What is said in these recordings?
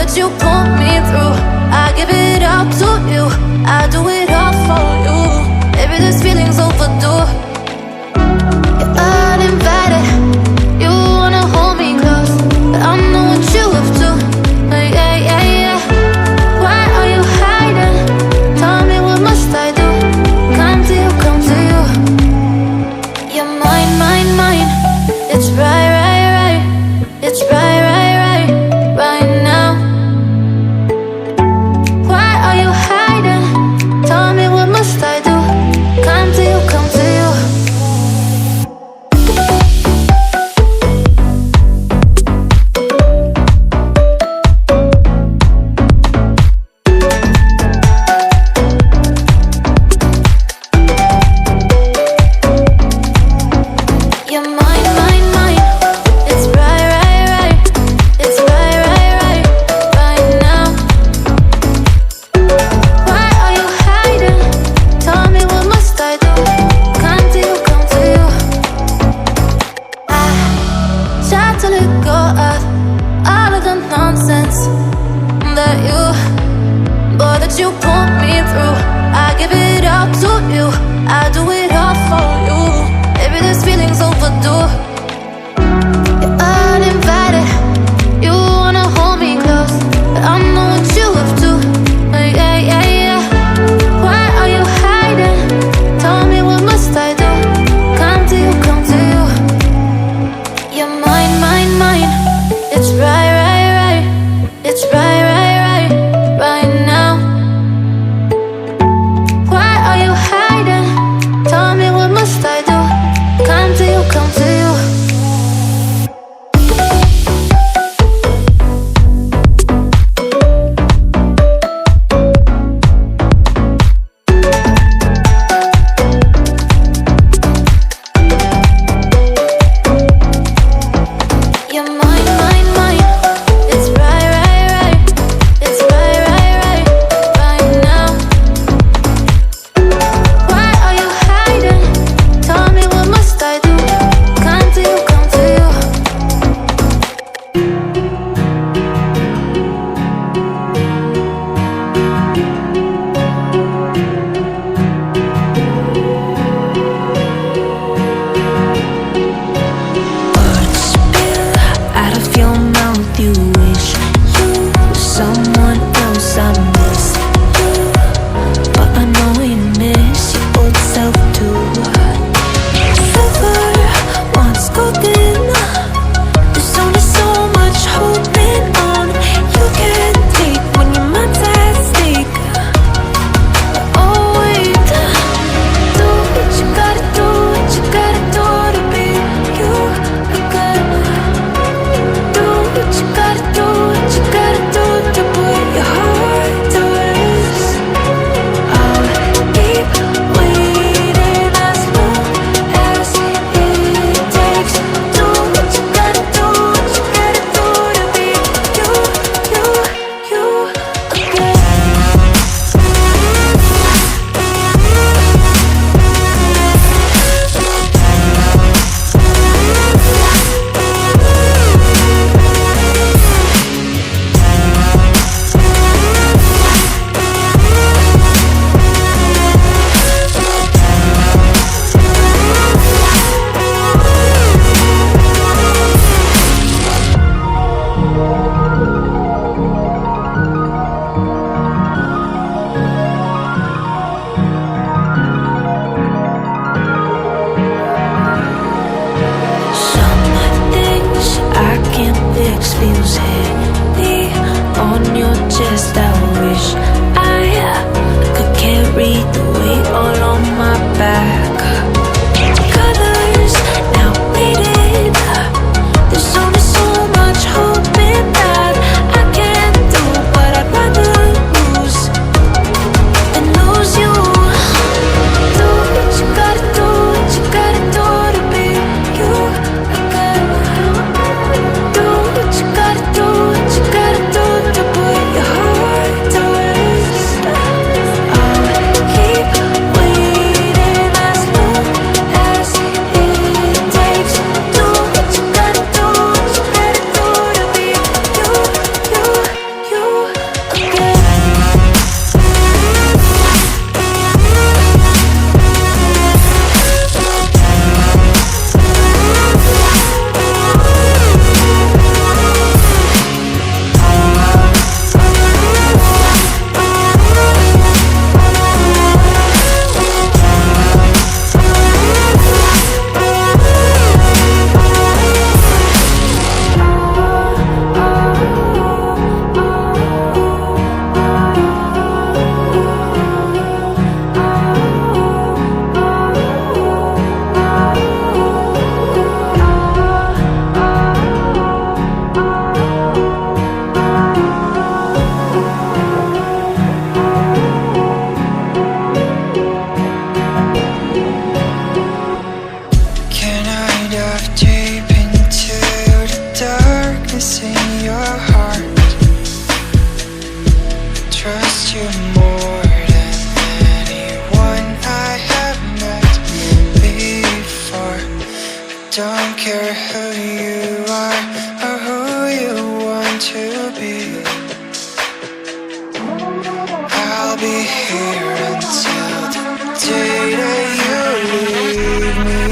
that you pull me through. I give it up to you, I do it all for you. Maybe this feeling's overdue. You're uninvited, you wanna hold me close, but I know what you have to. Yeah, yeah, yeah. Why are you hiding? Tell me, what must I do? Come to you, come to you. You're mine, mine, mine. It's right, right, right. It's right, right, right, right now. Why are you hiding? Tell me, what must I do? Come to you, come to you. You're mine, mine, mine. It's right, right, right. It's right, right, right, right now. Why are you hiding? Tell me, what must I do? Come to you, come to you. I try to let go of all of the nonsense that you pull me through. I give it up to you, I do it all for you. Maybe this feeling's overdue. You're uninvited, you wanna hold me close, but I know what you have to. Yeah, yeah, yeah. Why are you hiding? Tell me, what must I do? Come to you, come to you. You're mine, mine, mine. It's right, right, right. It's right, right, right, right now. Why are you hiding? Tell me, what must I do? Come to you, come to you. You're mine, mine, mine. It's right, right, right. It's right, right, right, right now. Why are you hiding? Tell me, what must I do? Come to you, come to you. Words spill out of your mouth. You wish you were someone else. I miss you, but I know you miss your old self too. Silver once golden. There's only so much holding on. You can't take when your mind's at stake. Oh wait, do what you gotta do, what you gotta do to be you again. Do what you gotta do, what you gotta do to put your heart to rest. I'll keep waiting as long as it takes. Do what you gotta do, what you gotta do to be you, you, you again. Some things I can't fix feels heavy on your chest. I wish I could carry the weight all on my back. Colors now faded. There's only so much hoping that I can't do, but I'd rather lose than lose you. Do what you gotta do, what you gotta do to be you again. Do what you gotta do, what you gotta do to put your heart to rest. I'll keep waiting as long dive deep into the darkness in your heart. Trust you more than anyone I have met before. Don't care who you are or who you want to be. I'll be here until the day that you leave me.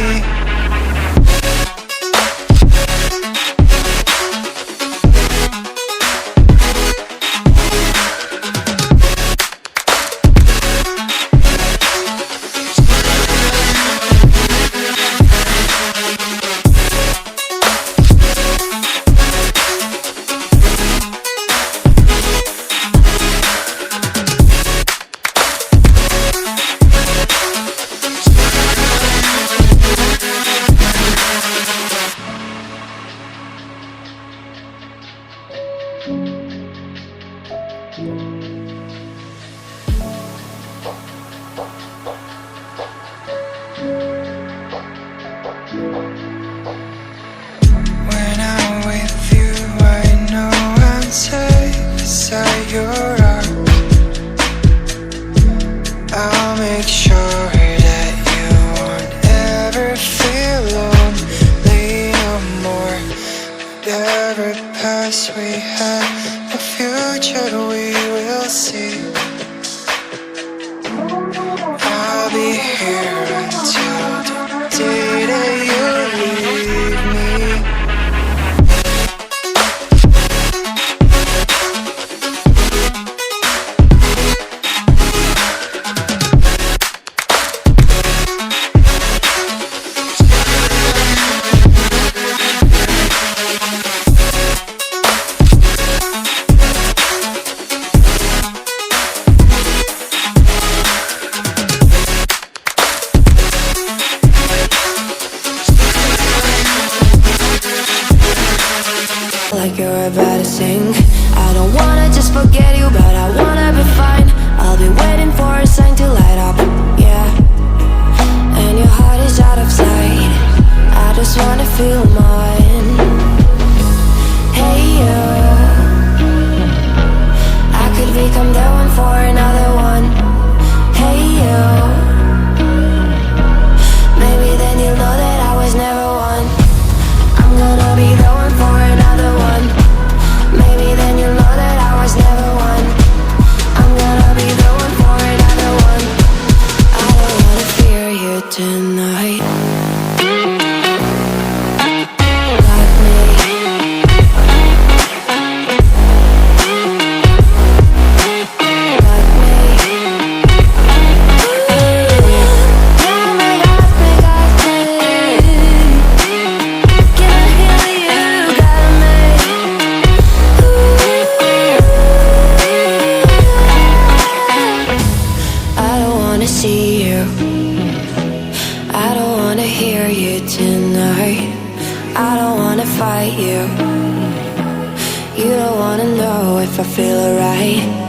When I'm with you, I know I'm safe beside your arm. I'll make sure that you won't ever feel lonely no more. Whatever past we had, the future we will see. I'll be here until the day that you leave me. Like you're about to sing. I don't wanna just forget you, but I wanna be fine. I'll be waiting for a sign to light up, yeah. And your heart is out of sight. I just wanna feel mine. Hey you, I could become the one for another one. Hey you, maybe then you'll know that I was never one. I'm gonna be the one for another one. Maybe then you'll know that I was never one. I'm gonna be the one for another one. I don't wanna fear you tonight. Like me. Like me. You make us can't heal you, got me. I don't wanna see you. I don't wanna hear you tonight. I don't wanna fight you. You don't wanna know if I feel alright.